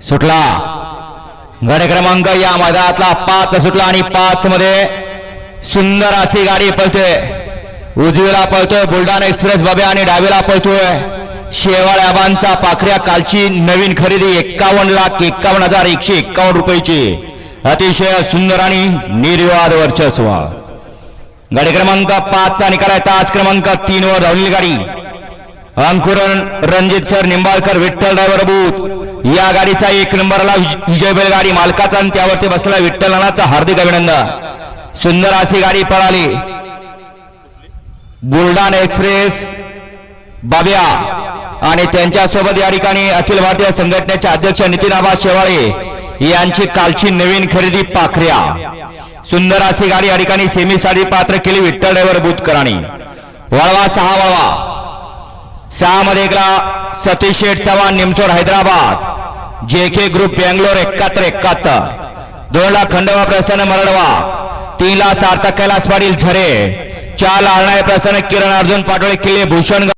सुटला गाडी क्रमांक या मैदानातला 5 सुटला आणि 5 मध्ये सुंदर अशी गाडी पळतोय। उजवीला पळतोय बुलढाणा एक्सप्रेस बाब्या आणि डावीला पळतोय शेवाळ आबांचा पाखऱ्या। कालची नवीन खरेदी 51,51,151 रुपयाची अतिशय सुंदर आणि निर्विवाद वर्चस्व। गाडी क्रमांक 5 चा निकाल आहे तास क्रमांक 3 वर धावलेली गाडी अंकुरण Ranjit sir Nimbalkar Vitthal driver booth या गाडीचा 1 नंबरला विजय बैलगाडी मालकाचा आणि त्यावरती बसलेला विठ्ठल नानाचा हार्दिक अभिनंदन। सुंदर अशी गाडी पळाली बुलढाणा एक्सप्रेस बाब्या आणि त्यांच्या सोबत या ठिकाणी अखिल भारतीय संघटनेचे अध्यक्ष नितीन आबा शेवाळे यांची कालची नवीन खरेदी पाखऱ्या। सुंदर अशी गाडी या ठिकाणी सेमी साठी पात्र केली विठ्ठल ड्रायव्हर बुथकरांनी। वळवा 6 वळवा 6 मध्ये एकला सतीश शेठ चव्हाण निमसोड हैदराबाद जेके ग्रुप बेंगलोर 7171 2 ला खंडवा प्रसन्न मरडवा 3 ला सार्थक कैलास पाटील झरे 4 ला अरणाय प्रसन्न किरण अर्जुन पाटोळे किल्ले भूषण